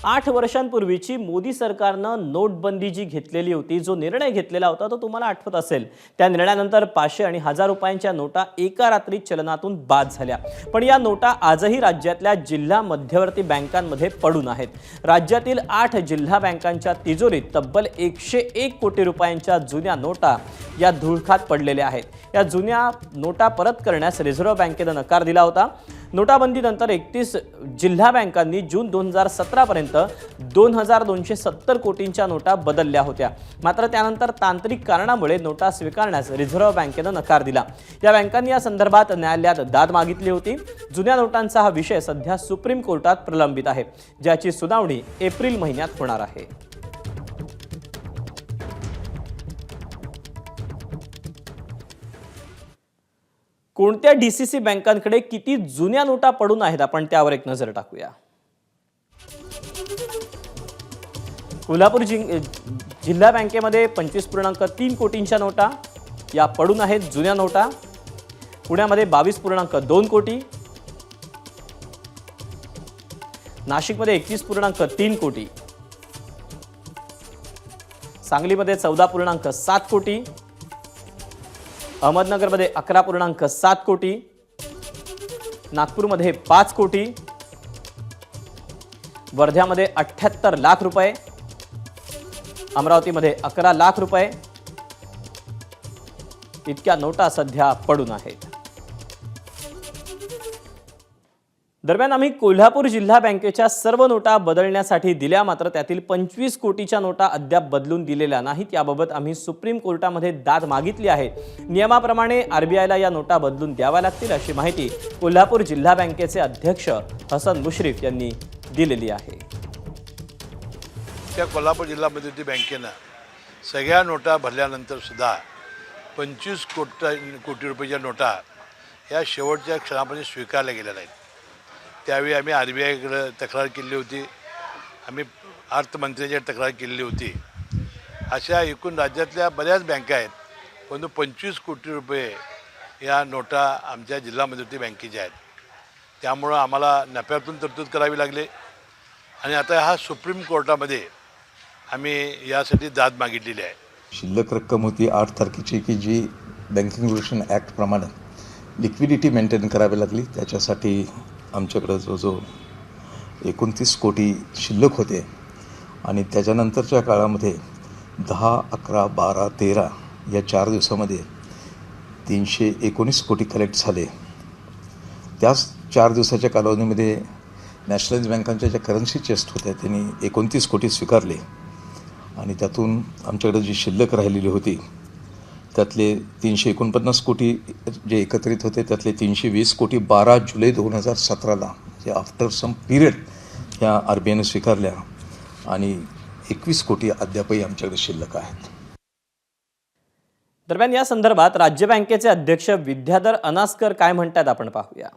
8 वर्षांपूर्वीची मोदी सरकारनं नोटबंदी जी घेतलेली होती, जो निर्णय घेतलेला होता तो तुम्हाला आठवत असेल। त्या निर्णयानंतर 500 आणि 1000 रुपयांच्या नोटा एका रात्रीत चलनातून बाद झाल्या। पण या नोटा आजही राज्यातल्या जिल्हा मध्यवर्ती बँकांमध्ये पडून आहेत। राज्यातील 8 जिल्हा बँकांच्या तिजोरीत तब्बल 101 कोटी रुपयांच्या जुन्या नोटा या धुळखात पडलेल्या आहेत। या जुन्या नोटा परत करण्यास रिझर्व्ह बँकेने नकार दिला होता। नोटाबंदीनंतर 31 जिल्हा बँकांनी जून 2017 पर्यंत 2270 कोटींच्या नोटा बदलल्या होत्या। मात्र त्यानंतर तांत्रिक कारणामुळे नोटा स्वीकारण्यास रिझर्व्ह बँकेने नकार दिला। या बँकांनी या संदर्भात न्यायालयात दाद मागितली होती। जुन्या नोटांचा हा विषय सध्या सुप्रीम कोर्टात प्रलंबित आहे, ज्याची सुनावणी एप्रिल महिन्यात होणार आहे। कोणत्या डीसीसी बँकांकडे किती जुन्या नोटा पडून आहेत आपण त्यावर एक नजर टाकूया। कोल्हापूर जिल्हा बँकेमध्ये 25.3 कोटींच्या नोटा या पडून आहेत, जुन्या नोटा। पुण्यामध्ये 22.2 कोटी, नाशिकमध्ये 21.3 कोटी, सांगलीमध्ये 14.7 कोटी, अहमदनगरमध्ये 11.7 कोटी, नागपूरमध्ये 5 कोटी, वर्ध्यामध्ये 78 लाख रुपये, अमरावतीमध्ये 11 लाख रुपये इतक्या नोटा सध्या पडून आहेत। दरम्यान आम्ही कोल्हापूर जिल्हा बँकेच्या सर्व नोटा बदलण्यासाठी दिल्या, मात्र त्यातील 25 कोटीच्या नोटा अद्याप बदलून दिलेल्या नाहीत। याबाबत आम्ही सुप्रीम कोर्टामध्ये दाद मागितली आहे। नियमाप्रमाणे आरबीआयला या नोटा बदलून द्याव्या लागतील, अशी माहिती कोल्हापूर जिल्हा बँकेचे अध्यक्ष हसन मुश्रीफ यांनी दिलेली आहे। त्या कोल्हापूर जिल्हा मध्यवर्ती बँकेनं सगळ्या नोटा भरल्यानंतर सुद्धा 25 कोटी रुपयाच्या नोटा या शेवटच्या क्षणापर्यंत स्वीकारल्या गेल्या नाहीत। त्यावेळी आम्ही आरबीआयकडे तक्रार केली होती, आम्ही अर्थमंत्र्यांच्याकडे तक्रार केलेली होती। अशा एकूण राज्यातल्या बऱ्याच बँका आहेत, परंतु 25 कोटी रुपये या नोटा आमच्या जिल्हा मध्यवर्ती बँकेच्या आहेत। त्यामुळं आम्हाला नफ्यातून तरतूद करावी लागली आणि आता हा सुप्रीम कोर्टामध्ये आम्ही यासाठी दाद मागितलेली आहे। शिल्लक रक्कम होती 8 तारखेची की जी बँकिंग रेग्युलेशन ॲक्टप्रमाणे लिक्विडिटी मेंटेन करावी लागली। त्याच्यासाठी आमच्याकडं जो 29 कोटी शिल्लक होते आणि त्याच्यानंतरच्या काळामध्ये 10, 11, 12, 13 या 4 दिवसामध्ये 319 कोटी कलेक्ट झाले। त्याच 4 दिवसाच्या कालावधीमध्ये नॅशनलाइज बँकांच्या ज्या करन्सी चेस्ट होत्या त्यांनी 29 कोटी स्वीकारले आणि त्यातून आमच्याकडे जी शिल्लक राहिलेली होती त्यातले 349 कोटी जे एकत्रित होते त्यातले 320 कोटी 12 जुलै 2017ला जे आफ्टर सम पिरियड ह्या आरबीआयने स्वीकारल्या आणि 21 कोटी अद्यापही आमच्याकडे शिल्लक आहेत। दरम्यान या संदर्भात राज्य बँकेचे अध्यक्ष विद्याधर अनास्कर काय म्हणतात आपण पाहूया।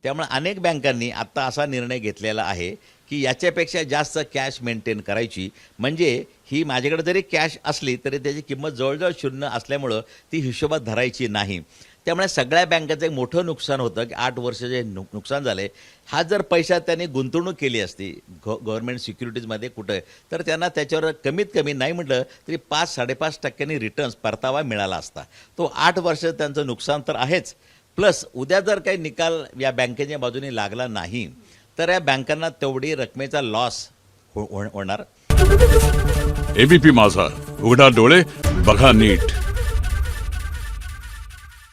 त्यामुळे अनेक बँकांनी आता असा निर्णय घेतलेला आहे की याच्यापेक्षा जास्त कॅश मेंटेन करायची, म्हणजे ही माझ्याकडे जरी कॅश असली तरी त्याची किंमत जवळजवळ 0 असल्यामुळं ती हिशोबात धरायची नाही। त्यामुळे सगळ्या बँकांचं एक मोठं नुकसान होतं की 8 वर्ष जे नुकसान झाले, हा जर पैसा त्यांनी गुंतवणूक केली असती गव्हर्नमेंट सिक्युरिटीजमध्ये कुठं, तर त्यांना त्याच्यावर कमीत कमी नाही म्हटलं तरी 5-5.5% रिटर्न्स परतावा मिळाला असता। तो 8 वर्ष त्यांचं नुकसान तर आहेच, प्लस उद्या जर काही निकाल या बँकेच्या बाजूने लागला नाही तर या बँकांना तेवढी रकमेचा लॉस होणार। एबीपी माझा, उघडा डोळे बघा नीट।